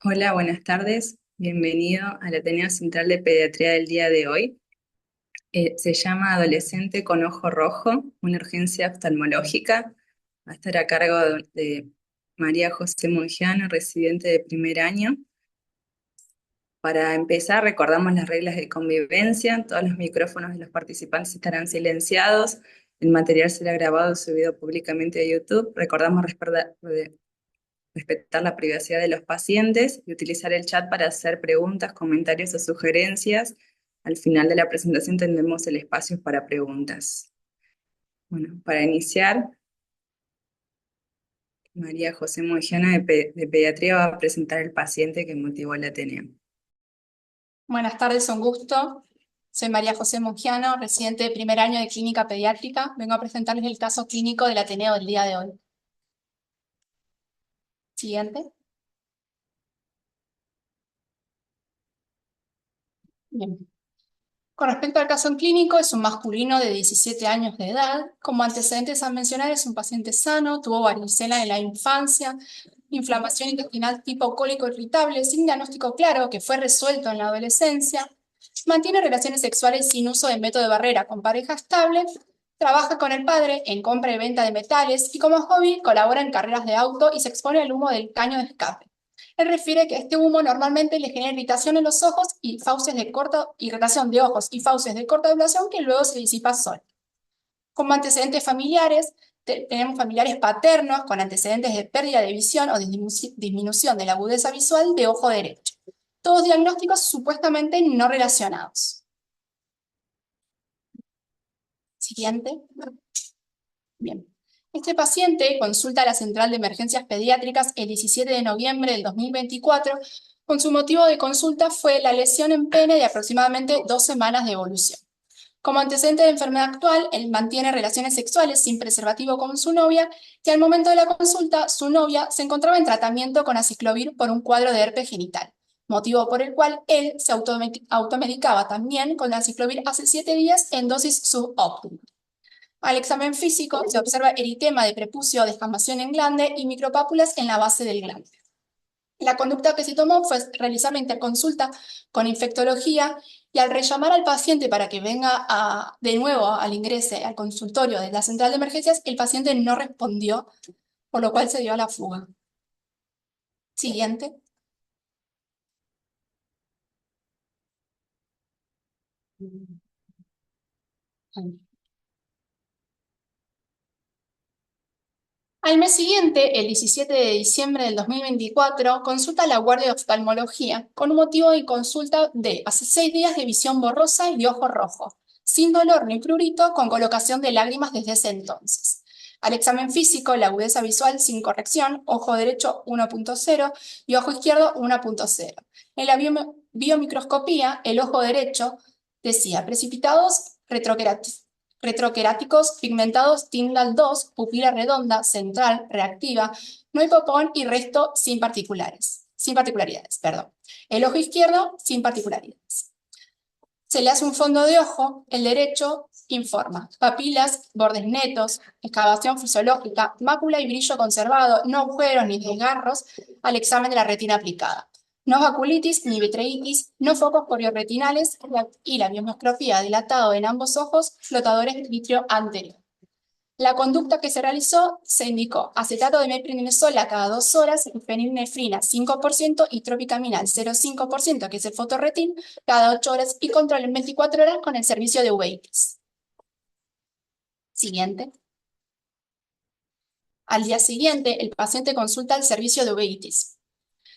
Hola, buenas tardes. Bienvenido al Ateneo Central de Pediatría del día de hoy. Se llama Adolescente con Ojo Rojo, una urgencia oftalmológica. Va a estar a cargo de María José Mungiano, residente de primer año. Para empezar, recordamos las reglas de convivencia. Todos los micrófonos de los participantes estarán silenciados. El material será grabado y subido públicamente a YouTube. Recordamos respetar la privacidad de los pacientes y utilizar el chat para hacer preguntas, comentarios o sugerencias. Al final de la presentación tendremos el espacio para preguntas. Bueno, para iniciar, María José Mogiana de Pediatría va a presentar el paciente que motivó el Ateneo. Buenas tardes, un gusto. Soy María José Mungiano, residente de primer año de Clínica Pediátrica. Vengo a presentarles el caso clínico del Ateneo del día de hoy. Siguiente. Bien. Con respecto al caso en clínico, es un masculino de 17 años de edad. Como antecedentes a mencionar, es un paciente sano, tuvo varicela en la infancia, inflamación intestinal tipo cólico irritable, sin diagnóstico claro, que fue resuelto en la adolescencia. Mantiene relaciones sexuales sin uso de método de barrera con pareja estable. Trabaja con el padre en compra y venta de metales y como hobby colabora en carreras de auto y se expone al humo del caño de escape. Él refiere que este humo normalmente le genera irritación en los ojos y fauces de corta, irritación de ojos y fauces de corta duración que luego se disipa sola. Como antecedentes familiares, tenemos familiares paternos con antecedentes de pérdida de visión o de disminución de la agudeza visual de ojo derecho. Todos diagnósticos supuestamente no relacionados. Siguiente. Bien. Este paciente consulta a la Central de Emergencias Pediátricas el 17 de noviembre del 2024. Con su motivo de consulta fue la lesión en pene de aproximadamente 2 semanas de evolución. Como antecedente de enfermedad actual, él mantiene relaciones sexuales sin preservativo con su novia y al momento de la consulta, su novia se encontraba en tratamiento con aciclovir por un cuadro de herpes genital, motivo por el cual él se automedicaba también con aciclovir hace 7 días en dosis subóptima. Al examen físico se observa eritema de prepucio, descamación en glande y micropápulas en la base del glande. La conducta que se tomó fue realizar la interconsulta con infectología y al rellamar al paciente para que venga de nuevo al ingreso al consultorio de la central de emergencias, el paciente no respondió, por lo cual se dio a la fuga. Siguiente. Al mes siguiente, el 17 de diciembre del 2024, consulta a la guardia de oftalmología con un motivo de consulta de hace 6 días de visión borrosa y de ojo rojo, sin dolor ni prurito, con colocación de lágrimas desde ese entonces. Al examen físico, la agudeza visual sin corrección, ojo derecho 1.0 y ojo izquierdo 1.0. En la biomicroscopía, el ojo derecho decía precipitados retroqueráticos pigmentados Tyndall 2, pupila redonda, central, reactiva, no hipopón y resto sin particularidades, perdón. El ojo izquierdo sin particularidades. Se le hace un fondo de ojo, el derecho informa, papilas, bordes netos, excavación fisiológica, mácula y brillo conservado, no agujeros ni desgarros al examen de la retina aplicada. No vaculitis ni vitreitis, no focos corioretinales y la biomicroscopía dilatado en ambos ojos, flotadores vitrio anterior. La conducta que se realizó se indicó acetato de mepridnisola cada 2 horas, fenilnefrina 5% y tropicaminal 0,5%, que es el fotorretin, cada 8 horas y control en 24 horas con el servicio de uveitis. Siguiente. Al día siguiente, el paciente consulta al servicio de uveitis.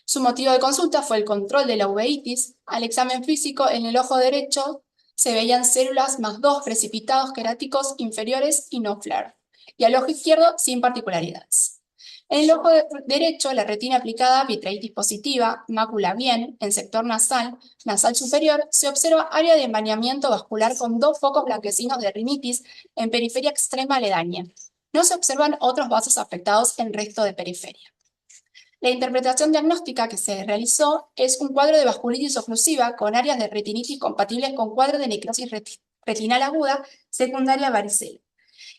Su motivo de consulta fue el control de la uveitis. Al examen físico en el ojo derecho se veían células más 2 precipitados queráticos inferiores y no flare. Y al ojo izquierdo sin particularidades. En el ojo derecho, la retina aplicada, vitreitis positiva, mácula bien, en sector nasal, nasal superior, se observa área de empañamiento vascular con 2 focos blanquecinos de rinitis en periferia extrema aledaña. No se observan otros vasos afectados en resto de periferia. La interpretación diagnóstica que se realizó es un cuadro de vasculitis oclusiva con áreas de retinitis compatibles con cuadros de necrosis retinal aguda secundaria a varicela.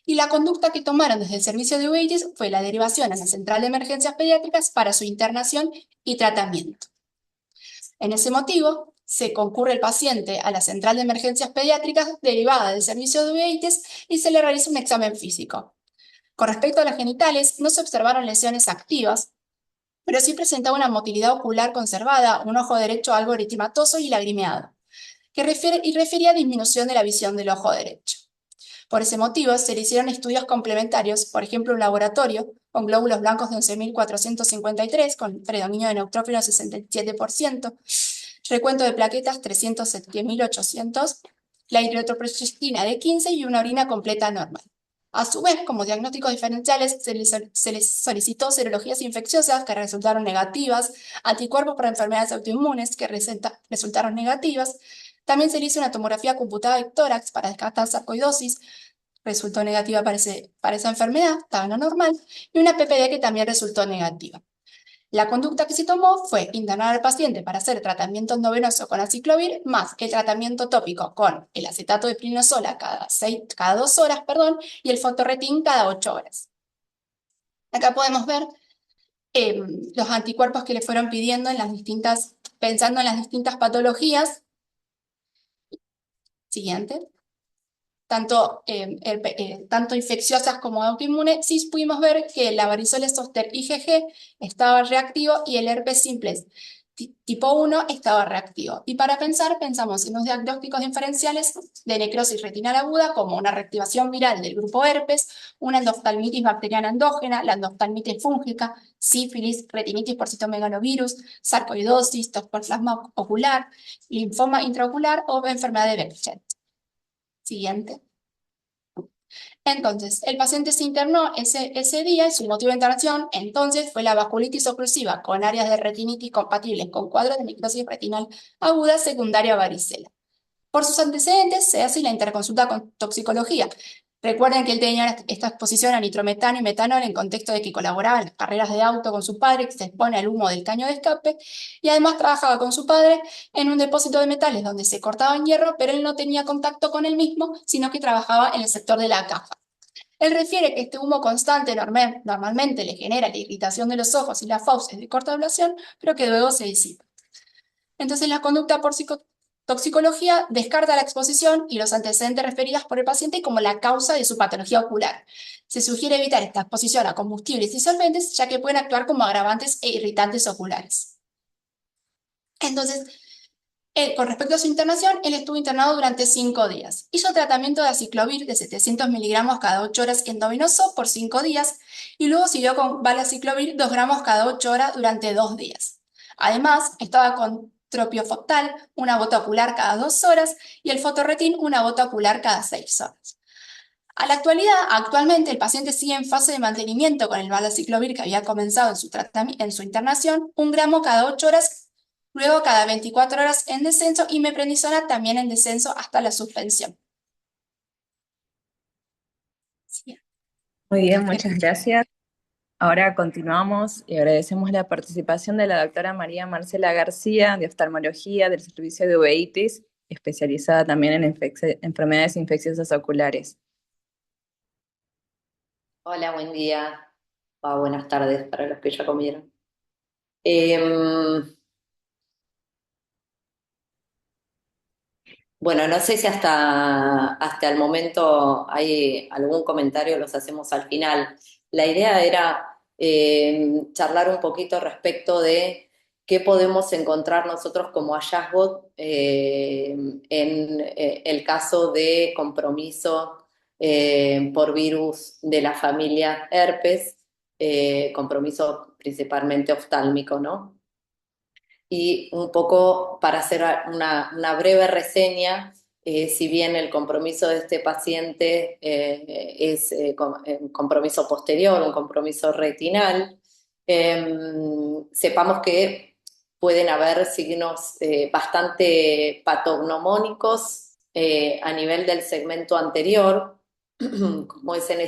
Y la conducta que tomaron desde el servicio de uveitis fue la derivación a la central de emergencias pediátricas para su internación y tratamiento. En ese motivo, se concurre el paciente a la central de emergencias pediátricas derivada del servicio de uveitis y se le realiza un examen físico. Con respecto a los genitales, no se observaron lesiones activas, pero sí presentaba una motilidad ocular conservada, un ojo derecho algo eritematoso y lagrimeado, que refería a disminución de la visión del ojo derecho. Por ese motivo, se le hicieron estudios complementarios, por ejemplo, un laboratorio con glóbulos blancos de 11.453, con predominio de neutrófilos 67%, recuento de plaquetas 307.800, la eritropoyetina de 15 y una orina completa normal. A su vez, como diagnósticos diferenciales, se les solicitó serologías infecciosas que resultaron negativas, anticuerpos para enfermedades autoinmunes que resultaron negativas. También se le hizo una tomografía computada de tórax para descartar sarcoidosis, resultó negativa para esa enfermedad, estaba en lo normal, y una PPD que también resultó negativa. La conducta que se tomó fue internar al paciente para hacer tratamiento endovenoso con aciclovir más el tratamiento tópico con el acetato de pirinosol cada 2 horas, y el fotorretin cada 8 horas. Acá podemos ver los anticuerpos que le fueron pidiendo pensando en las distintas patologías. Siguiente. Tanto infecciosas como autoinmunes, sí pudimos ver que la varicela zoster IgG estaba reactivo y el herpes simplex tipo 1 estaba reactivo. Y para pensamos en los diagnósticos diferenciales de necrosis retinal aguda como una reactivación viral del grupo herpes, una endoftalmitis bacteriana endógena, la endoftalmitis fúngica, sífilis, retinitis por citomegalovirus, sarcoidosis, toxoplasma ocular, linfoma intraocular o enfermedad de Behçet. Siguiente. Entonces, el paciente se internó ese día y su motivo de internación entonces fue la vasculitis oclusiva con áreas de retinitis compatibles con cuadros de necrosis retinal aguda secundaria a varicela. Por sus antecedentes se hace la interconsulta con toxicología. Recuerden que él tenía esta exposición a nitrometano y metanol en contexto de que colaboraba en las carreras de auto con su padre, que se expone al humo del caño de escape, y además trabajaba con su padre en un depósito de metales donde se cortaba en hierro, pero él no tenía contacto con él mismo, sino que trabajaba en el sector de la caja. Él refiere que este humo constante normalmente le genera la irritación de los ojos y las fauces de corta duración, pero que luego se disipa. Entonces, la conducta por toxicología descarta la exposición y los antecedentes referidos por el paciente como la causa de su patología ocular. Se sugiere evitar esta exposición a combustibles y solventes, ya que pueden actuar como agravantes e irritantes oculares. Entonces, con respecto a su internación, él estuvo internado durante 5 días. Hizo tratamiento de aciclovir de 700 miligramos cada 8 horas endovenoso por 5 días y luego siguió con valaciclovir 2 gramos cada 8 horas durante 2 días. Además, estaba con tropiofoctal, una gota ocular cada 2 horas, y el fotorretin, una gota ocular cada 6 horas. A la actualmente el paciente sigue en fase de mantenimiento con el valaciclovir que había comenzado en su internación, 1 gramo cada 8 horas, luego cada 24 horas en descenso y meprednisona también en descenso hasta la suspensión. Sí. Muy bien, muchas gracias. Ahora continuamos y agradecemos la participación de la doctora María Marcela García, de oftalmología del servicio de uveitis, especializada también en enfermedades infecciosas oculares. Hola, buen día. Buenas tardes para los que ya comieron. Em, bueno, no sé si hasta el momento hay algún comentario, los hacemos al final. La idea era charlar un poquito respecto de qué podemos encontrar nosotros como hallazgo en el caso de compromiso por virus de la familia herpes, compromiso principalmente oftálmico, ¿no? Y un poco para hacer una breve reseña, si bien el compromiso de este paciente es un compromiso posterior, un compromiso retinal, sepamos que pueden haber signos bastante patognomónicos a nivel del segmento anterior, como es en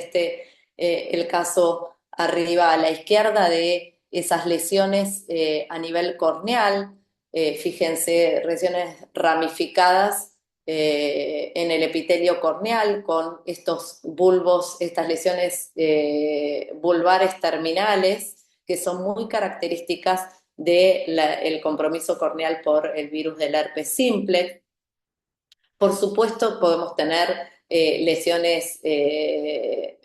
el caso arriba a la izquierda de esas lesiones a nivel corneal, fíjense, lesiones ramificadas en el epitelio corneal con estos bulbos, estas lesiones vulvares terminales que son muy características del compromiso corneal por el virus del herpes simple. Por supuesto, podemos tener lesiones en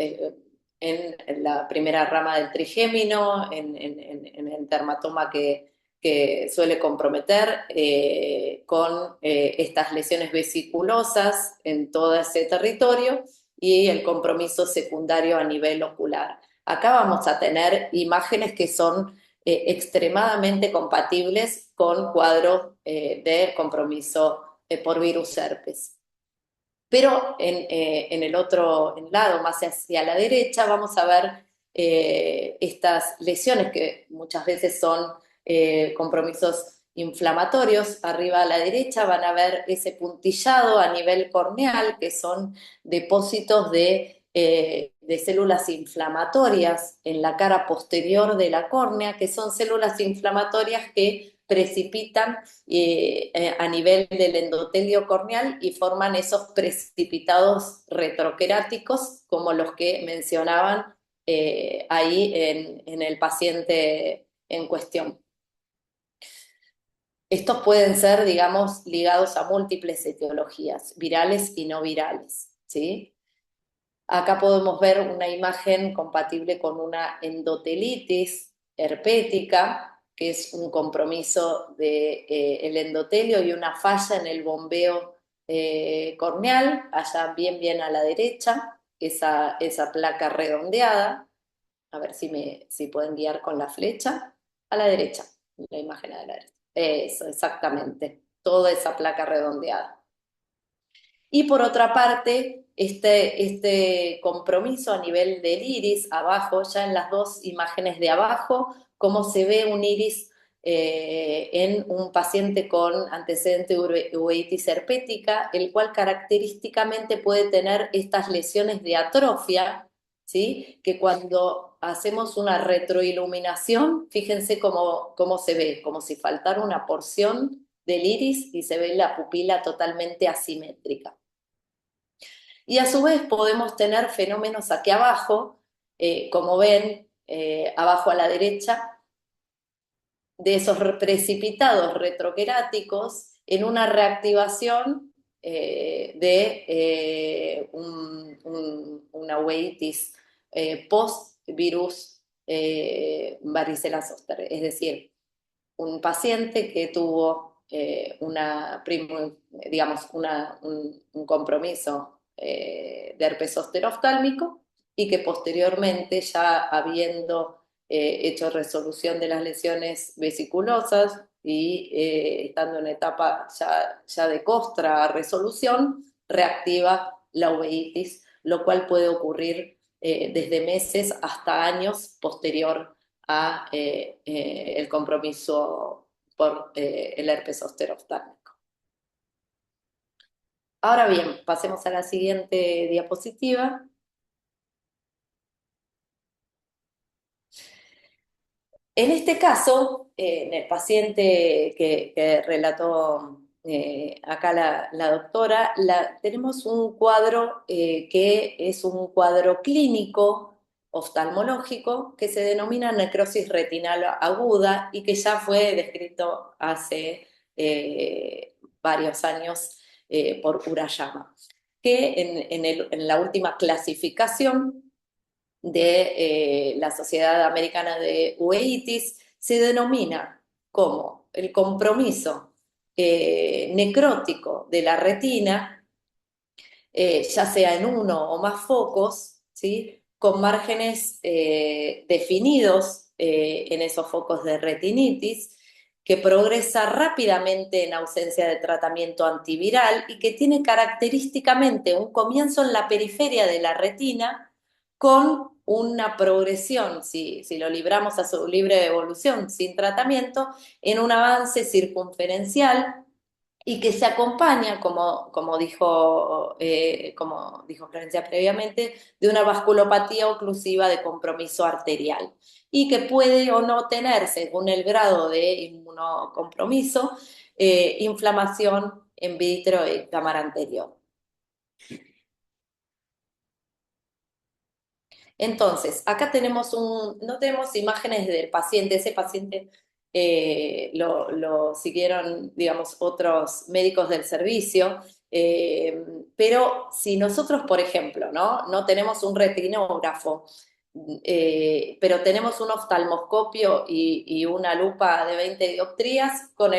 la primera rama del trigémino, en el dermatoma que suele comprometer, con estas lesiones vesiculosas en todo ese territorio y el compromiso secundario a nivel ocular. Acá vamos a tener imágenes que son extremadamente compatibles con cuadros de compromiso por virus herpes. Pero en el otro lado, más hacia la derecha, vamos a ver estas lesiones que muchas veces son compromisos inflamatorios. Arriba a la derecha van a ver ese puntillado a nivel corneal, que son depósitos de células inflamatorias en la cara posterior de la córnea, que son células inflamatorias que precipitan a nivel del endotelio corneal y forman esos precipitados retroqueráticos como los que mencionaban ahí en el paciente en cuestión. Estos pueden ser, digamos, ligados a múltiples etiologías, virales y no virales, ¿sí? Acá podemos ver una imagen compatible con una endotelitis herpética, que es un compromiso del endotelio y una falla en el bombeo corneal, allá bien a la derecha, esa placa redondeada. A ver si pueden guiar con la flecha. A la derecha, la imagen a la derecha. Eso, exactamente. Toda esa placa redondeada. Y por otra parte, este compromiso a nivel del iris, abajo, ya en las dos imágenes de abajo, cómo se ve un iris en un paciente con antecedente de uveitis herpética, el cual característicamente puede tener estas lesiones de atrofia, ¿sí? Que cuando hacemos una retroiluminación, fíjense cómo se ve, como si faltara una porción del iris y se ve la pupila totalmente asimétrica. Y a su vez podemos tener fenómenos aquí abajo, como ven, abajo a la derecha, de esos precipitados retroqueráticos en una reactivación de una uveitis post-virus varicela zoster. Es decir, un paciente que tuvo un compromiso de herpes zóster oftálmico y que posteriormente, ya habiendo hecho resolución de las lesiones vesiculosas y estando en etapa ya de costra resolución, reactiva la uveitis, lo cual puede ocurrir desde meses hasta años posterior a el compromiso por el herpes zóster oftálmico. Ahora bien, pasemos a la siguiente diapositiva. En este caso, en el paciente que relató acá la doctora, tenemos un cuadro que es un cuadro clínico oftalmológico que se denomina necrosis retinal aguda y que ya fue descrito hace varios años por Urayama, que en la última clasificación de la Sociedad Americana de Uveitis se denomina como el compromiso necrótico de la retina, ya sea en uno o más focos, ¿sí? Con márgenes definidos en esos focos de retinitis, que progresa rápidamente en ausencia de tratamiento antiviral y que tiene característicamente un comienzo en la periferia de la retina con una progresión, si lo libramos a su libre evolución sin tratamiento, en un avance circunferencial y que se acompaña, como dijo Florencia previamente, de una vasculopatía oclusiva de compromiso arterial y que puede o no tener, según el grado de inmunocompromiso, inflamación en vitro y cámara anterior. Entonces, acá no tenemos imágenes del paciente, ese paciente lo siguieron, digamos, otros médicos del servicio. Pero si nosotros, por ejemplo, no tenemos un retinógrafo, pero tenemos un oftalmoscopio y una lupa de 20 dioptrías, con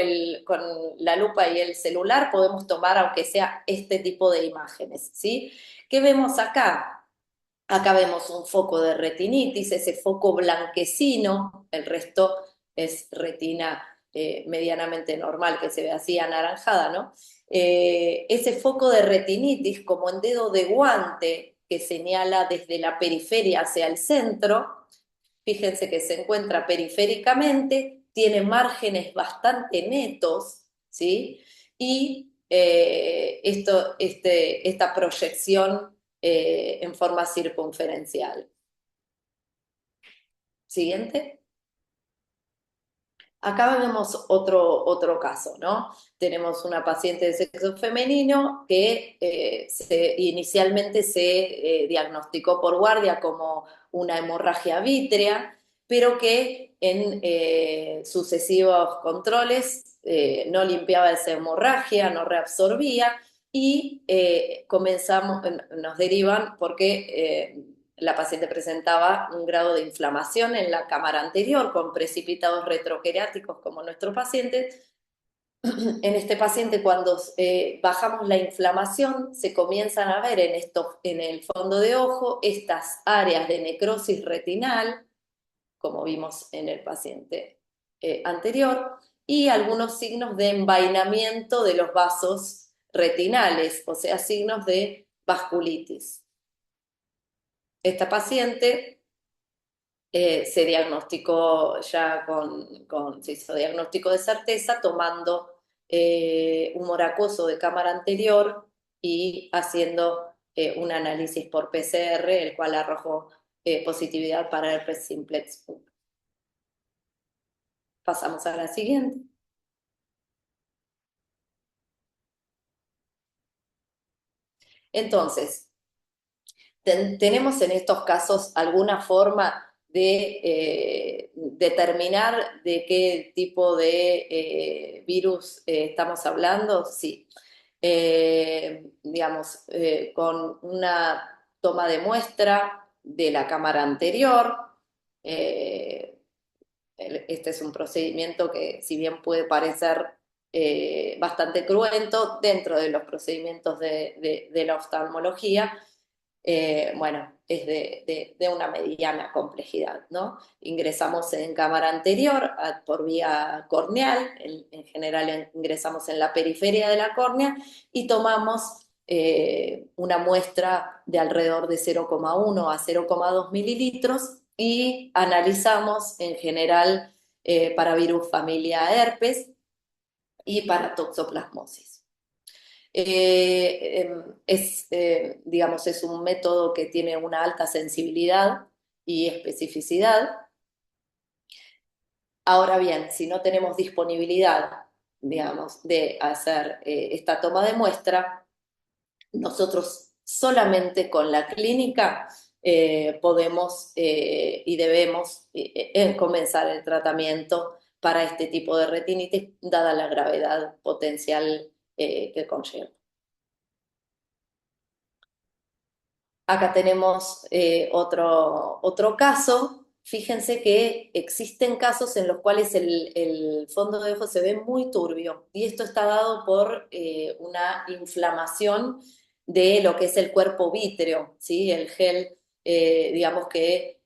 la lupa y el celular podemos tomar, aunque sea este tipo de imágenes, ¿sí? ¿Qué vemos acá? Acá vemos un foco de retinitis, ese foco blanquecino, el resto es retina medianamente normal, que se ve así anaranjada, ¿no? Ese foco de retinitis, como en dedo de guante, que señala desde la periferia hacia el centro, fíjense que se encuentra periféricamente, tiene márgenes bastante netos, ¿sí? Y esta proyección en forma circunferencial. Siguiente. Acá vemos otro caso, ¿no? Tenemos una paciente de sexo femenino que inicialmente se diagnosticó por guardia como una hemorragia vítrea, pero que en sucesivos controles no limpiaba esa hemorragia, no reabsorbía y nos derivan porque la paciente presentaba un grado de inflamación en la cámara anterior con precipitados retroqueráticos como nuestro paciente. En este paciente, cuando bajamos la inflamación, se comienzan a ver en el fondo de ojo estas áreas de necrosis retinal, como vimos en el paciente anterior, y algunos signos de envainamiento de los vasos retinales, o sea, signos de vasculitis. Esta paciente se diagnosticó ya se hizo diagnóstico de certeza tomando humor acuoso de cámara anterior y haciendo un análisis por PCR, el cual arrojó positividad para herpes simplex 1. Pasamos a la siguiente. Entonces, ¿tenemos en estos casos alguna forma de determinar de qué tipo de virus estamos hablando? Sí. Digamos, con una toma de muestra de la cámara anterior. Este es un procedimiento que, si bien puede parecer bastante cruento dentro de los procedimientos de la oftalmología, bueno, es de una mediana complejidad, ¿no? Ingresamos en cámara anterior por vía corneal, en general ingresamos en la periferia de la córnea y tomamos una muestra de alrededor de 0,1 a 0,2 mililitros y analizamos en general para virus familia herpes y para toxoplasmosis. Digamos, es un método que tiene una alta sensibilidad y especificidad. Ahora bien, si no tenemos disponibilidad, digamos, de hacer esta toma de muestra, nosotros solamente con la clínica podemos y debemos comenzar el tratamiento para este tipo de retinitis, dada la gravedad potencial que conlleva. Acá tenemos otro caso. Fíjense que existen casos en los cuales el fondo de ojo se ve muy turbio y esto está dado por una inflamación de lo que es el cuerpo vítreo, ¿sí? El gel, digamos que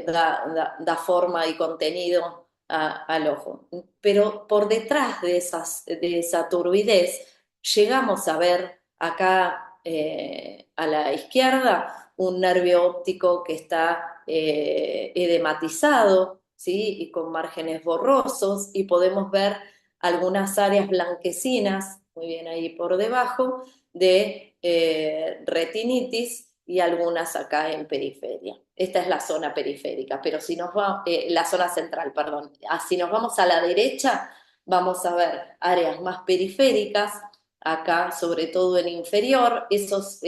da forma y contenido al ojo. Pero por detrás de esa turbidez llegamos a ver acá a la izquierda un nervio óptico que está edematizado, ¿sí? Y con márgenes borrosos, y podemos ver algunas áreas blanquecinas, muy bien ahí por debajo, de retinitis y algunas acá en periferia. Esta es la zona periférica, pero si nos va, la zona central, perdón. Si nos vamos a la derecha, vamos a ver áreas más periféricas, acá, sobre todo en inferior, esas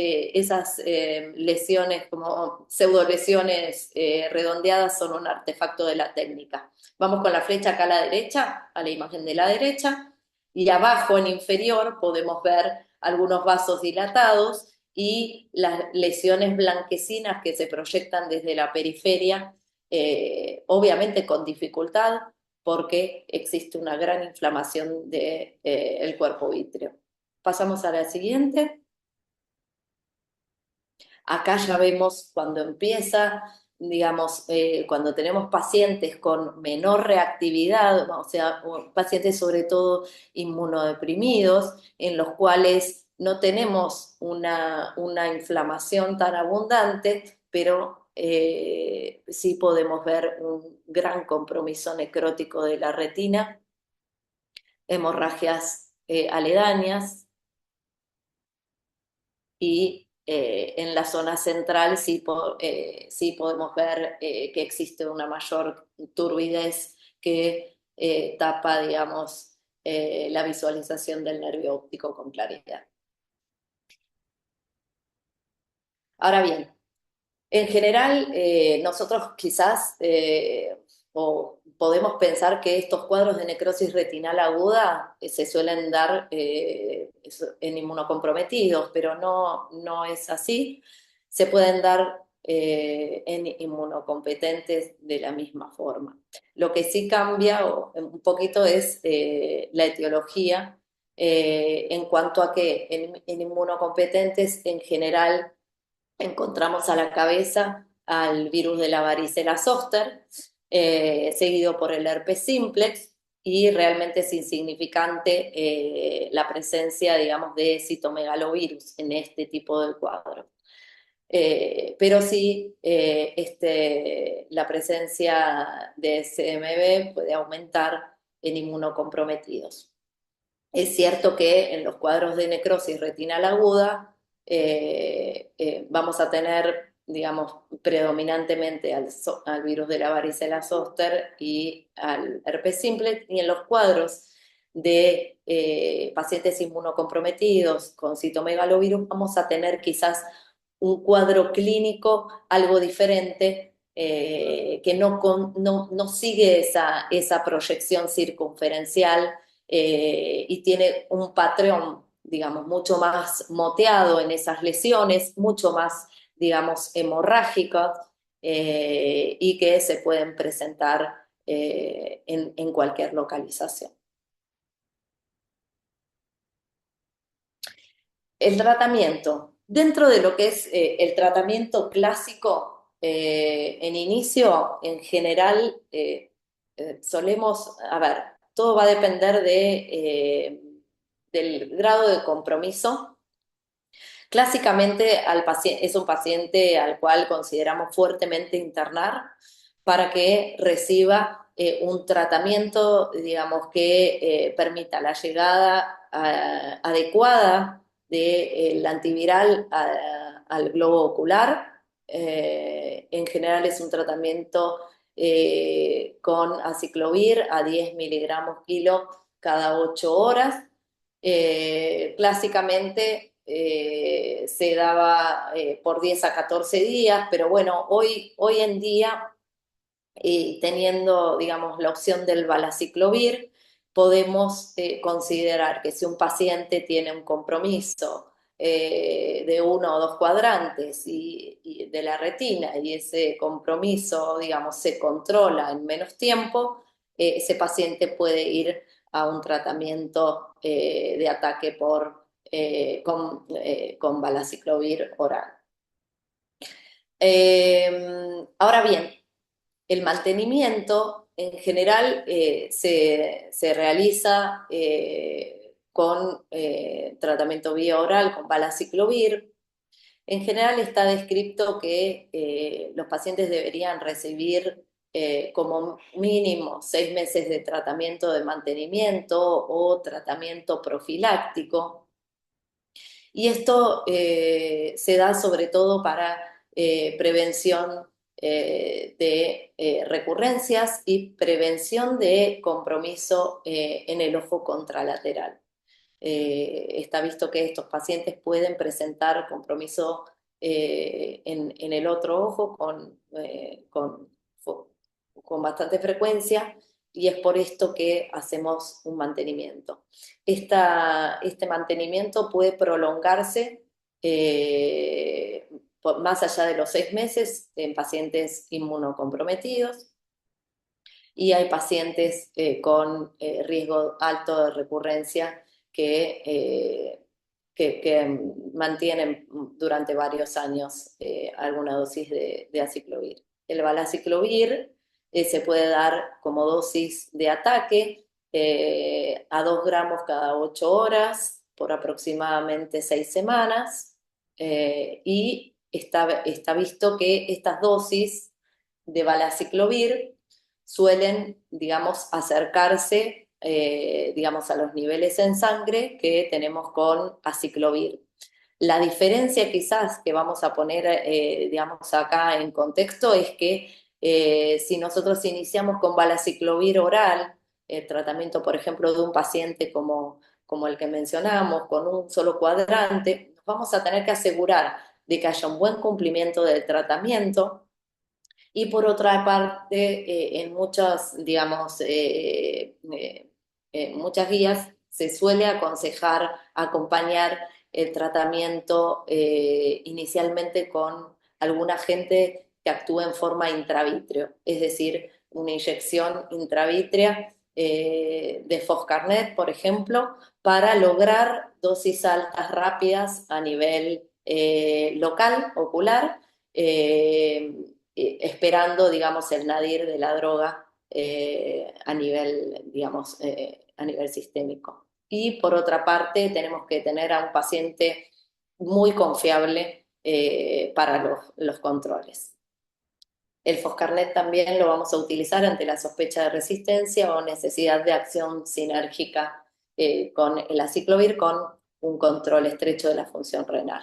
lesiones como pseudolesiones redondeadas son un artefacto de la técnica. Vamos con la flecha acá a la derecha, a la imagen de la derecha, y abajo en inferior podemos ver algunos vasos dilatados y las lesiones blanquecinas que se proyectan desde la periferia, obviamente con dificultad, porque existe una gran inflamación del cuerpo vítreo. Pasamos a la siguiente. Acá ya vemos cuando empieza, digamos, cuando tenemos pacientes con menor reactividad, o sea, pacientes sobre todo inmunodeprimidos, en los cuales no tenemos una inflamación tan abundante, pero sí podemos ver un gran compromiso necrótico de la retina, hemorragias aledañas, y en la zona central sí podemos ver que existe una mayor turbidez que tapa, digamos, la visualización del nervio óptico con claridad. Ahora bien, en general, nosotros quizás o podemos pensar que estos cuadros de necrosis retinal aguda se suelen dar en inmunocomprometidos, pero no es así. Se pueden dar en inmunocompetentes de la misma forma. Lo que sí cambia un poquito es la etiología en cuanto a que en inmunocompetentes en general encontramos a la cabeza al virus de la varicela zoster, seguido por el herpes simplex, y realmente es insignificante la presencia, digamos, de citomegalovirus en este tipo de cuadro. Pero sí, la presencia de CMV puede aumentar en inmunocomprometidos. Es cierto que en los cuadros de necrosis retinal aguda vamos a tener, digamos, predominantemente al virus de la varicela zoster y al herpes simplex, y en los cuadros de pacientes inmunocomprometidos con citomegalovirus vamos a tener quizás un cuadro clínico algo diferente, que no sigue esa proyección circunferencial, y tiene un patrón, digamos, mucho más moteado en esas lesiones, mucho más, digamos, hemorrágicas, y que se pueden presentar en cualquier localización. El tratamiento. Dentro de lo que es el tratamiento clásico, en inicio, en general, solemos, a ver, todo va a depender del grado de compromiso. Clásicamente es un paciente al cual consideramos fuertemente internar para que reciba un tratamiento, digamos, que permita la llegada adecuada del antiviral al globo ocular. En general es un tratamiento con aciclovir a 10 miligramos kilo cada 8 horas. Clásicamente se daba por 10 a 14 días, pero bueno, hoy en día, teniendo, digamos, la opción del valaciclovir, podemos considerar que si un paciente tiene un compromiso de 1 o 2 cuadrantes y de la retina, y ese compromiso, digamos, se controla en menos tiempo, ese paciente puede ir a un tratamiento de ataque con valaciclovir oral. Ahora bien, el mantenimiento en general se realiza con tratamiento vía oral con valaciclovir. En general está descrito que los pacientes deberían recibir como mínimo 6 meses de tratamiento de mantenimiento o tratamiento profiláctico. Y esto se da sobre todo para prevención de recurrencias y prevención de compromiso en el ojo contralateral. está visto que estos pacientes pueden presentar compromiso en el otro ojo con bastante frecuencia, y es por esto que hacemos un mantenimiento. Este mantenimiento puede prolongarse más allá de los 6 meses en pacientes inmunocomprometidos, y hay pacientes con riesgo alto de recurrencia que mantienen durante varios años alguna dosis de aciclovir. El valaciclovir se puede dar como dosis de ataque a 2 gramos cada 8 horas por aproximadamente 6 semanas, y está visto que estas dosis de valaciclovir suelen, digamos, acercarse, digamos, a los niveles en sangre que tenemos con aciclovir. La diferencia quizás que vamos a poner, digamos, acá en contexto es que si nosotros iniciamos con valaciclovir oral, el tratamiento, por ejemplo, de un paciente como el que mencionamos, con un solo cuadrante, nos vamos a tener que asegurar de que haya un buen cumplimiento del tratamiento. Y por otra parte, en muchas, digamos, muchas guías se suele aconsejar acompañar el tratamiento inicialmente con algún agente que actúe en forma intravítrea, es decir, una inyección intravítrea de Foscarnet, por ejemplo, para lograr dosis altas rápidas a nivel local, ocular, esperando, digamos, el nadir de la droga a nivel, digamos, a nivel sistémico. Y por otra parte, tenemos que tener a un paciente muy confiable para los controles. El Foscarnet también lo vamos a utilizar ante la sospecha de resistencia o necesidad de acción sinérgica con el aciclovir, con un control estrecho de la función renal.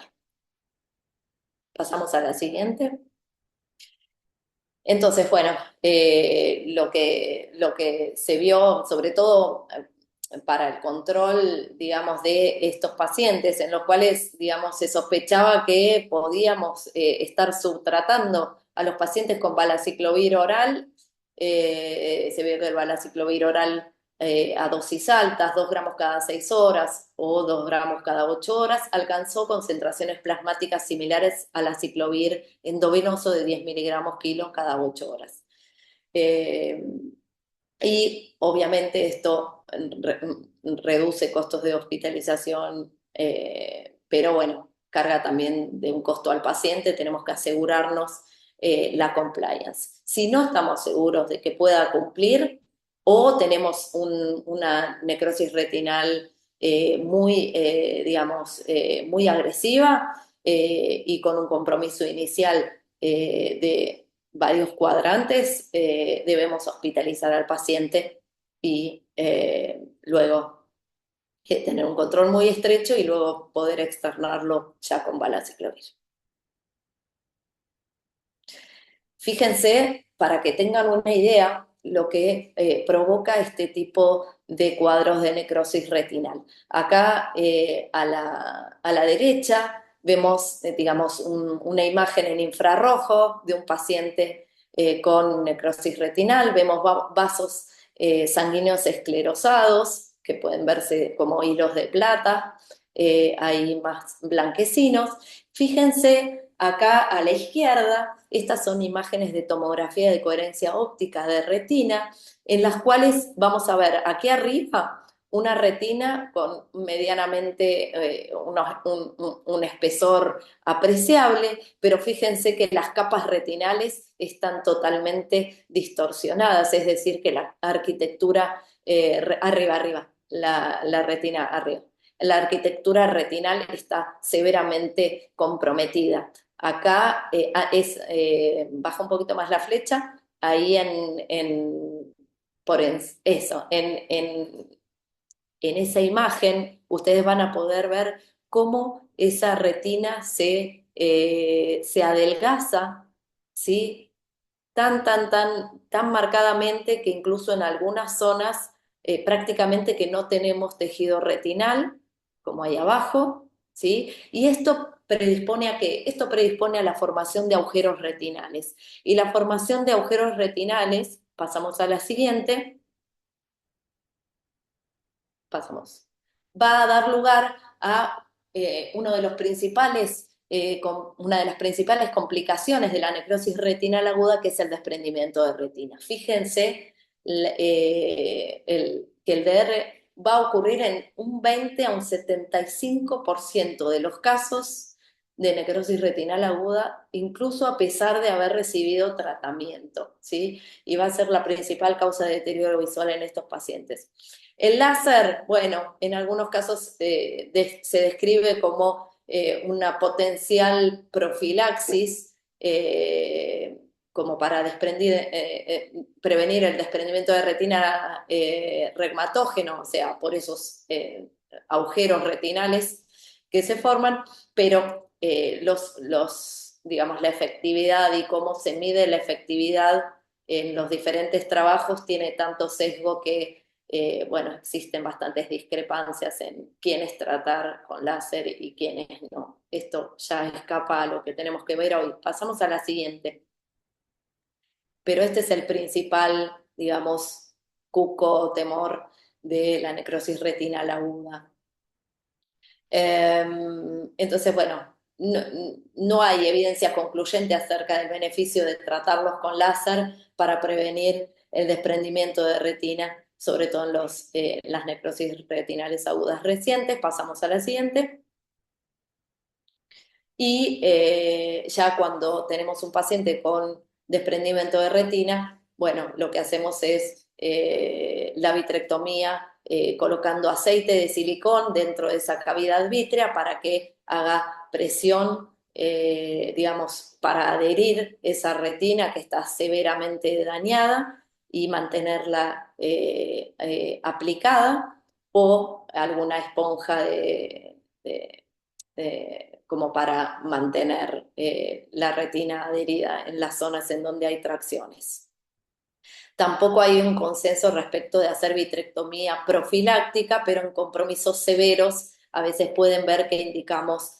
Pasamos a la siguiente. Entonces, bueno, lo que se vio, sobre todo para el control, digamos, de estos pacientes, en los cuales, digamos, se sospechaba que podíamos estar subtratando a los pacientes con valaciclovir oral, se vio que el valaciclovir oral a dosis altas, 2 gramos cada 6 horas o 2 gramos cada 8 horas, alcanzó concentraciones plasmáticas similares al aciclovir endovenoso de 10 miligramos kilo cada 8 horas. Y obviamente esto reduce costos de hospitalización, pero bueno, carga también de un costo al paciente, tenemos que asegurarnos la compliance. Si no estamos seguros de que pueda cumplir, o tenemos una necrosis retinal muy, digamos, muy agresiva y con un compromiso inicial de varios cuadrantes, debemos hospitalizar al paciente y luego tener un control muy estrecho y luego poder externarlo ya con valaciclovir. Fíjense, para que tengan una idea, lo que provoca este tipo de cuadros de necrosis retinal. Acá a la derecha vemos, digamos, una imagen en infrarrojo de un paciente con necrosis retinal. Vemos vasos sanguíneos esclerosados, que pueden verse como hilos de plata, hay más blanquecinos. Fíjense acá a la izquierda, estas son imágenes de tomografía de coherencia óptica de retina, en las cuales vamos a ver aquí arriba una retina con medianamente un espesor apreciable, pero fíjense que las capas retinales están totalmente distorsionadas, es decir, que la arquitectura, arriba, la retina arriba. La arquitectura retinal está severamente comprometida. Acá baja un poquito más la flecha, ahí en esa imagen ustedes van a poder ver cómo esa retina se adelgaza, ¿sí? Tan marcadamente que incluso en algunas zonas prácticamente que no tenemos tejido retinal, como ahí abajo, ¿sí? Y esto predispone a qué? Esto predispone a la formación de agujeros retinales. Y la formación de agujeros retinales, pasamos a la siguiente, pasamos, va a dar lugar a uno de los principales, una de las principales complicaciones de la necrosis retinal aguda, que es el desprendimiento de retina. Fíjense que el DR va a ocurrir en un 20 a un 75% de los casos de necrosis retinal aguda, incluso a pesar de haber recibido tratamiento, ¿sí? Y va a ser la principal causa de deterioro visual en estos pacientes. El láser, bueno, en algunos casos se describe como una potencial profilaxis, como para prevenir el desprendimiento de retina regmatógeno, o sea, por esos agujeros retinales que se forman, pero digamos, la efectividad y cómo se mide la efectividad en los diferentes trabajos tiene tanto sesgo que bueno, existen bastantes discrepancias en quiénes tratar con láser y quiénes no. Esto ya escapa a lo que tenemos que ver hoy. Pasamos a la siguiente. Pero este es el principal, digamos, cuco o temor de la necrosis retinal aguda. Entonces, bueno, no hay evidencia concluyente acerca del beneficio de tratarlos con láser para prevenir el desprendimiento de retina, sobre todo en las necrosis retinales agudas recientes. Pasamos a la siguiente. Y ya cuando tenemos un paciente con desprendimiento de retina, bueno, lo que hacemos es la vitrectomía colocando aceite de silicón dentro de esa cavidad vítrea para que haga presión, digamos, para adherir esa retina que está severamente dañada y mantenerla aplicada, o alguna esponja como para mantener la retina adherida en las zonas en donde hay tracciones. Tampoco hay un consenso respecto de hacer vitrectomía profiláctica, pero en compromisos severos a veces pueden ver que indicamos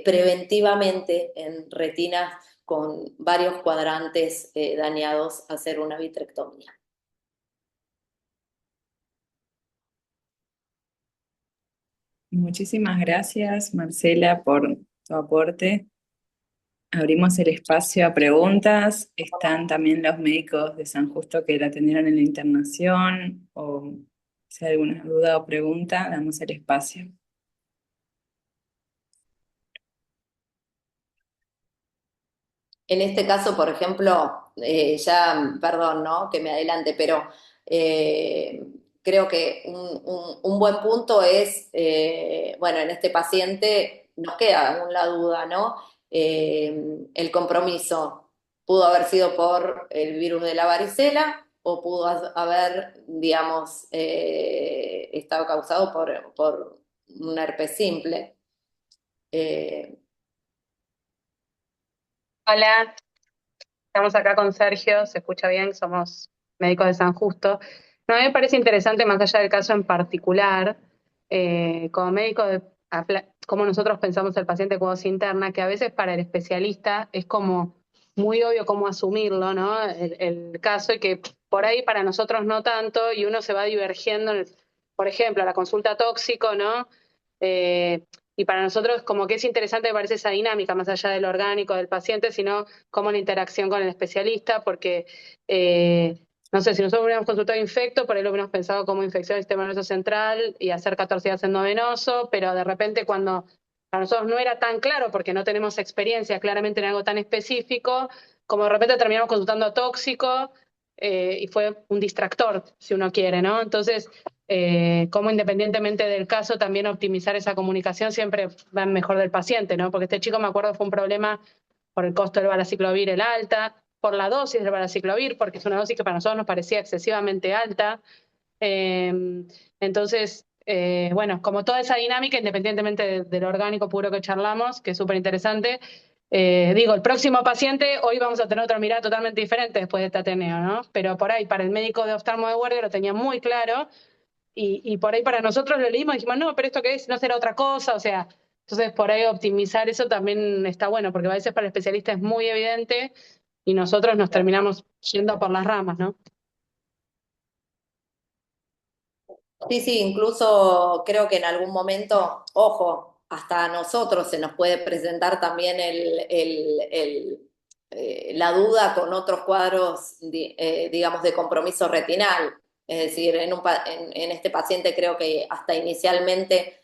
preventivamente en retinas con varios cuadrantes dañados hacer una vitrectomía. Muchísimas gracias, Marcela, por tu aporte. Abrimos el espacio a preguntas. Están también los médicos de San Justo que la atendieron en la internación, o si hay alguna duda o pregunta, damos el espacio. En este caso, por ejemplo, perdón, ¿no? Que me adelante, pero eh, creo que un buen punto es, bueno, en este paciente nos queda aún la duda, ¿no? El compromiso pudo haber sido por el virus de la varicela o pudo haber, digamos, estado causado por un herpes simple. Eh, Hola, estamos acá con Sergio, se escucha bien, somos médicos de San Justo. No, a mí me parece interesante, más allá del caso en particular, como médico, cómo nosotros pensamos el paciente cuando se interna, que a veces para el especialista es como muy obvio cómo asumirlo, ¿no? El caso, y que por ahí para nosotros no tanto, y uno se va divergiendo, por ejemplo, la consulta tóxico, ¿no? Y para nosotros como que es interesante, me parece esa dinámica, más allá del orgánico del paciente, sino como la interacción con el especialista, porque, no sé, si nosotros hubiéramos consultado infecto, por ahí lo hubiéramos pensado como infección del sistema nervioso central y hacer 14 días endovenoso, pero de repente cuando para nosotros no era tan claro, porque no tenemos experiencia claramente en algo tan específico, como de repente terminamos consultando tóxico, y fue un distractor, si uno quiere, ¿no? Entonces, cómo independientemente del caso también optimizar esa comunicación siempre va en mejor del paciente, ¿no? Porque este chico, me acuerdo, fue un problema por el costo del valaciclovir, el alta, por la dosis del valaciclovir, porque es una dosis que para nosotros nos parecía excesivamente alta. Entonces, bueno, como toda esa dinámica, independientemente del orgánico puro que charlamos, que es súper interesante, digo, el próximo paciente, hoy vamos a tener otra mirada totalmente diferente después de este Ateneo, ¿no? Pero por ahí, para el médico de oftalmo de guardia lo tenía muy claro, y por ahí para nosotros lo leímos y dijimos, no, pero ¿esto qué es? ¿No será otra cosa? O sea, entonces por ahí optimizar eso también está bueno, porque a veces para el especialista es muy evidente y nosotros nos terminamos yendo por las ramas, ¿no? Sí, sí, incluso creo que en algún momento, ojo, hasta a nosotros se nos puede presentar también la duda con otros cuadros, digamos, de compromiso retinal. Es decir, en este paciente creo que hasta inicialmente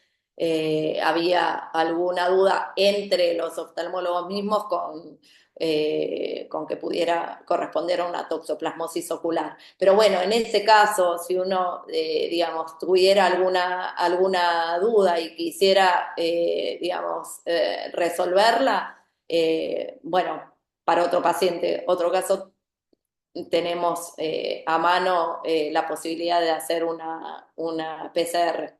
había alguna duda entre los oftalmólogos mismos con que pudiera corresponder a una toxoplasmosis ocular. Pero bueno, en ese caso, si uno, digamos, tuviera alguna duda y quisiera, digamos, resolverla, bueno, para otro paciente, otro caso, tenemos a mano la posibilidad de hacer una PCR.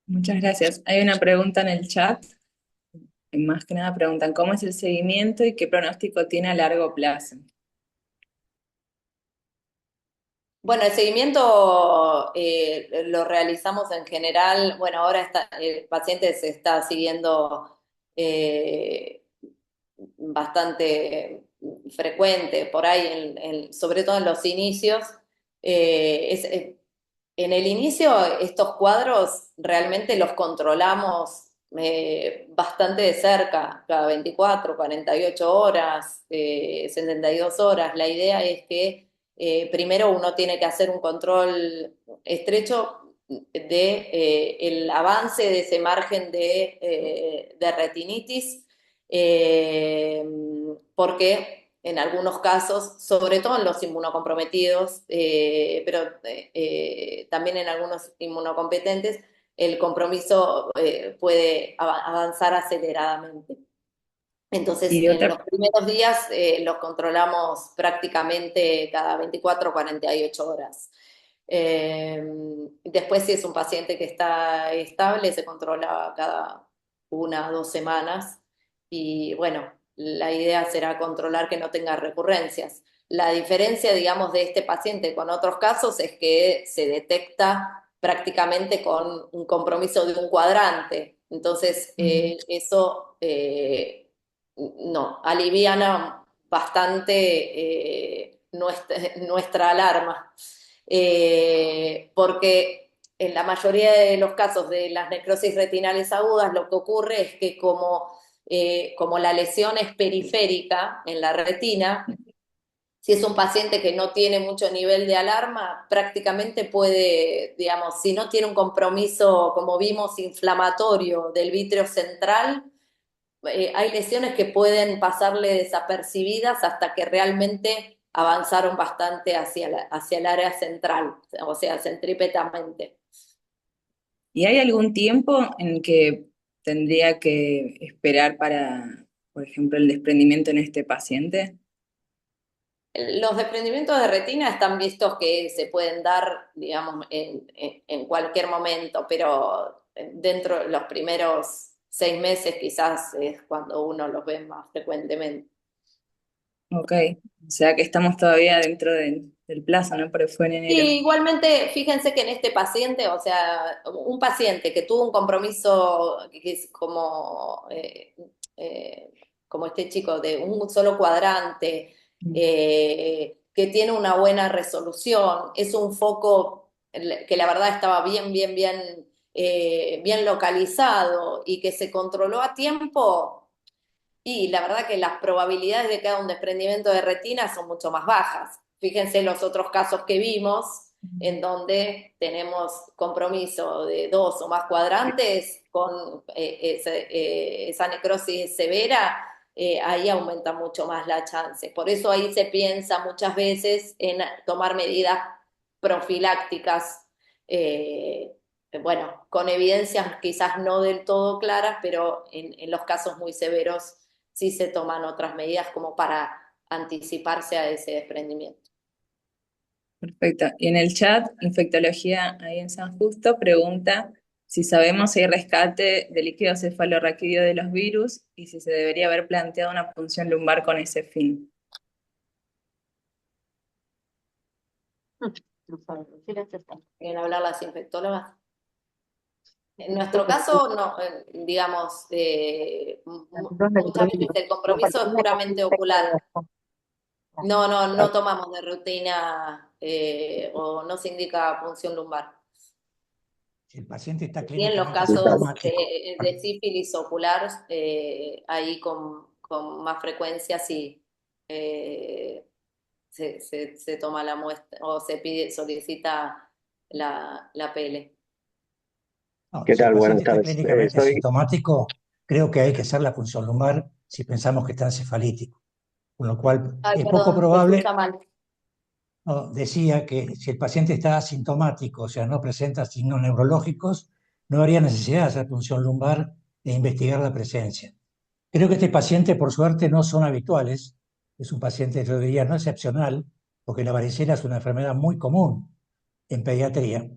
Muchas gracias. Hay una pregunta en el chat. Más que nada preguntan, ¿cómo es el seguimiento y qué pronóstico tiene a largo plazo? Bueno, el seguimiento lo realizamos en general. Bueno, ahora el paciente se está siguiendo eh, bastante frecuente por ahí, sobre todo en los inicios. En el inicio, estos cuadros realmente los controlamos bastante de cerca, cada 24, 48 horas, 72 horas. La idea es que primero uno tiene que hacer un control estrecho de el avance de ese margen de retinitis, eh, porque en algunos casos, sobre todo en los inmunocomprometidos, pero también en algunos inmunocompetentes, el compromiso puede avanzar aceleradamente. Entonces, Y en los otra, primeros días los controlamos prácticamente cada 24 o 48 horas. Eh, Después, si es un paciente que está estable, se controla cada 1 o 2 semanas. Y bueno, la idea será controlar que no tenga recurrencias. La diferencia, digamos, de este paciente con otros casos es que se detecta prácticamente con un compromiso de un cuadrante. Entonces, eso no, aliviana bastante nuestra alarma. Porque en la mayoría de los casos de las necrosis retinales agudas, lo que ocurre es que como la lesión es periférica en la retina, si es un paciente que no tiene mucho nivel de alarma, prácticamente puede, digamos, si no tiene un compromiso, como vimos, inflamatorio del vítreo central, hay lesiones que pueden pasarle desapercibidas hasta que realmente avanzaron bastante hacia el área central, o sea, centrípetamente. ¿y hay algún tiempo en que tendría que esperar para, por ejemplo, el desprendimiento en este paciente? Los desprendimientos de retina están vistos que se pueden dar, digamos, en cualquier momento, pero dentro de los primeros 6 meses quizás es cuando uno los ve más frecuentemente. Ok, o sea que estamos todavía dentro del plazo, ¿no? Porque fue en enero. Sí, igualmente, fíjense que en este paciente, o sea, un paciente que tuvo un compromiso que es como este chico de un solo cuadrante, que tiene una buena resolución, es un foco que la verdad estaba bien, bien, bien, bien localizado y que se controló a tiempo. Y la verdad que las probabilidades de que haga un desprendimiento de retina son mucho más bajas. Fíjense los otros casos que vimos, en donde tenemos compromiso de 2 o más cuadrantes con esa necrosis severa, ahí aumenta mucho más la chance. Por eso ahí se piensa muchas veces en tomar medidas profilácticas, bueno, con evidencias quizás no del todo claras, pero en los casos muy severos sí se toman otras medidas como para anticiparse a ese desprendimiento. Perfecto. Y en el chat, Infectología ahí en San Justo pregunta si sabemos si hay rescate de líquido cefalorraquídeo de los virus y si se debería haber planteado una punción lumbar con ese fin. ¿Quieren hablar las infectólogas? En nuestro caso, no, digamos, muchas veces el compromiso es puramente ocular. No tomamos de rutina o no se indica punción lumbar. Si el paciente está Y en los clínicamente casos sintomático, de sífilis ocular, ahí con más frecuencia sí se toma la muestra o solicita la PL. no, ¿Qué si el tal? Buenas paciente está tardes. clínicamente Soy, sintomático, creo que hay que hacer la punción lumbar si pensamos que está encefalítico, con lo cual Ay, es poco perdón, se escucha probable. mal. No, decía que si el paciente está asintomático, o sea, no presenta signos neurológicos, no habría necesidad de hacer punción lumbar e investigar la presencia. Creo que este paciente, por suerte, no son habituales. Es un paciente, yo diría, no excepcional, porque la varicela es una enfermedad muy común en pediatría.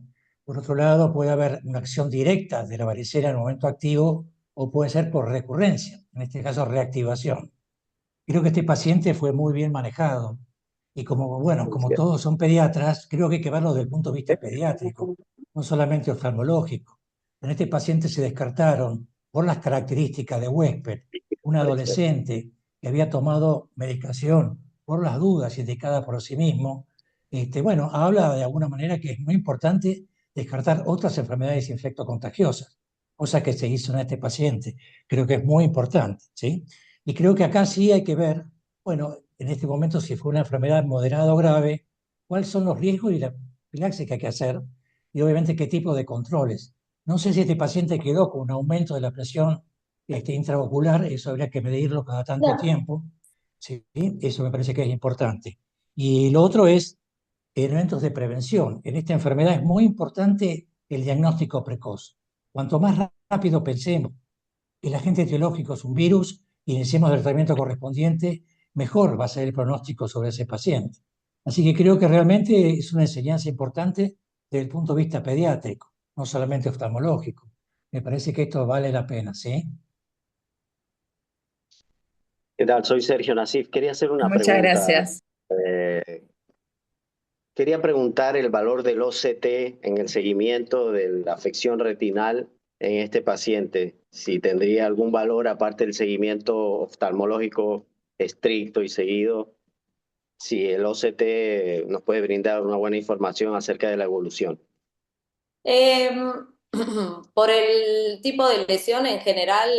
Por otro lado, puede haber una acción directa de la varicela en el momento activo o puede ser por recurrencia, en este caso reactivación. Creo que este paciente fue muy bien manejado y como todos son pediatras, creo que hay que verlo desde el punto de vista pediátrico, no solamente oftalmológico. En este paciente se descartaron, por las características de huésped, un adolescente que había tomado medicación por las dudas indicada por sí mismo. Habla de alguna manera que es muy importante descartar otras enfermedades infectocontagiosas, cosa que se hizo en este paciente. Creo que es muy importante, ¿sí? Y creo que acá sí hay que ver, bueno, en este momento si fue una enfermedad moderada o grave, cuáles son los riesgos y la profilaxis que hay que hacer y obviamente qué tipo de controles. No sé si este paciente quedó con un aumento de la presión intraocular, eso habría que medirlo cada tanto tiempo, ¿sí? Eso me parece que es importante. Y lo otro es elementos de prevención. En esta enfermedad es muy importante el diagnóstico precoz. Cuanto más rápido pensemos el agente etiológico es un virus y iniciemos el tratamiento correspondiente, mejor va a ser el pronóstico sobre ese paciente. Así que creo que realmente es una enseñanza importante desde el punto de vista pediátrico, no solamente oftalmológico. Me parece que esto vale la pena, ¿sí? ¿Qué tal? Soy Sergio Nasif. Quería hacer una Muchas pregunta. gracias. Quería preguntar el valor del OCT en el seguimiento de la afección retinal en este paciente. Si tendría algún valor aparte del seguimiento oftalmológico estricto y seguido. Si el OCT nos puede brindar una buena información acerca de la evolución. Por el tipo de lesión en general,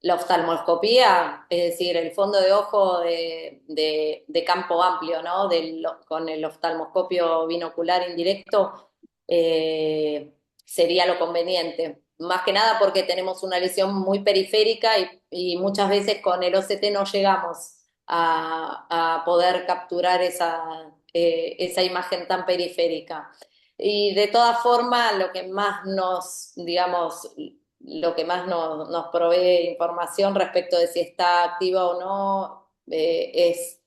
la oftalmoscopía, es decir, el fondo de ojo de campo amplio, ¿no? Con el oftalmoscopio binocular indirecto, sería lo conveniente. Más que nada porque tenemos una lesión muy periférica y muchas veces con el OCT no llegamos a poder capturar esa imagen tan periférica. Y de todas formas, lo que más nos provee información respecto de si está activa o no es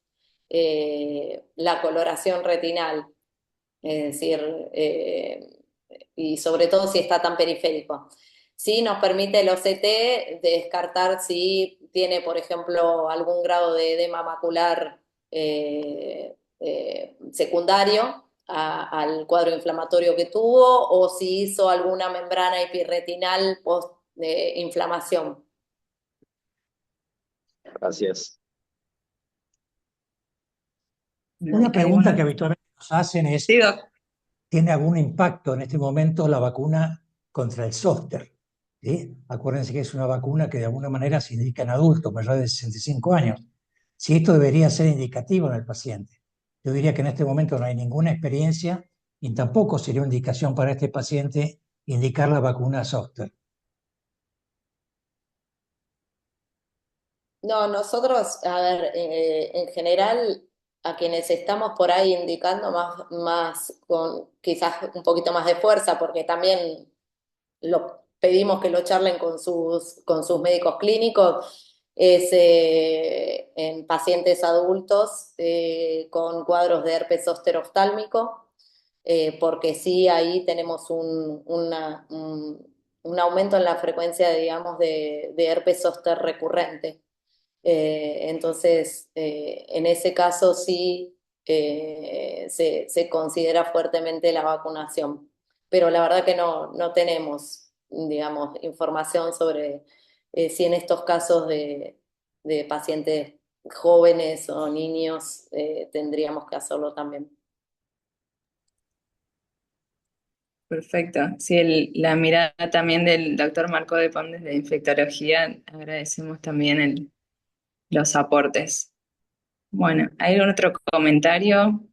la coloración retinal, es decir, y sobre todo si está tan periférico. Sí nos permite el OCT descartar si tiene, por ejemplo, algún grado de edema macular secundario al cuadro inflamatorio que tuvo o si hizo alguna membrana epirretinal post inflamación. Gracias. Una pregunta que habitualmente nos hacen es, Sí, doc. ¿tiene algún impacto en este momento la vacuna contra el zóster? ¿Sí? Acuérdense que es una vacuna que de alguna manera se indica en adultos mayores de 65 años. Si esto debería ser indicativo en el paciente. Yo diría que en este momento no hay ninguna experiencia y tampoco sería una indicación para este paciente indicar la vacuna zóster. No, nosotros, a ver, en general, a quienes estamos por ahí indicando más con quizás un poquito más de fuerza, porque también lo pedimos que lo charlen con sus médicos clínicos, es en pacientes adultos con cuadros de herpes zóster oftálmico, porque sí, ahí tenemos un aumento en la frecuencia, digamos, de herpes zóster recurrente. Entonces, en ese caso sí se considera fuertemente la vacunación. Pero la verdad que no tenemos, digamos, información sobre si en estos casos de pacientes jóvenes o niños tendríamos que hacerlo también. Perfecto. Sí, la mirada también del doctor Marco de Pom desde infectología, agradecemos también los aportes. Bueno, ¿hay algún otro comentario?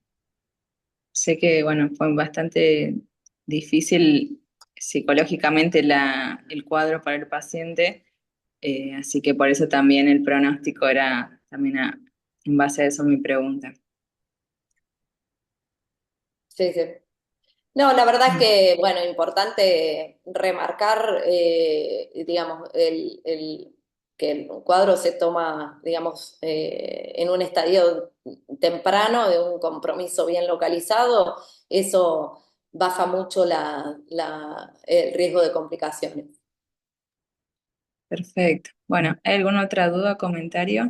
Sé que, bueno, fue bastante difícil psicológicamente el cuadro para el paciente, así que por eso también el pronóstico era también en base a eso mi pregunta. Sí, sí. No, la verdad es que, bueno, importante remarcar, digamos, que el cuadro se toma, digamos, en un estadio temprano de un compromiso bien localizado, eso baja mucho el riesgo de complicaciones. Perfecto. Bueno, ¿hay alguna otra duda o comentario?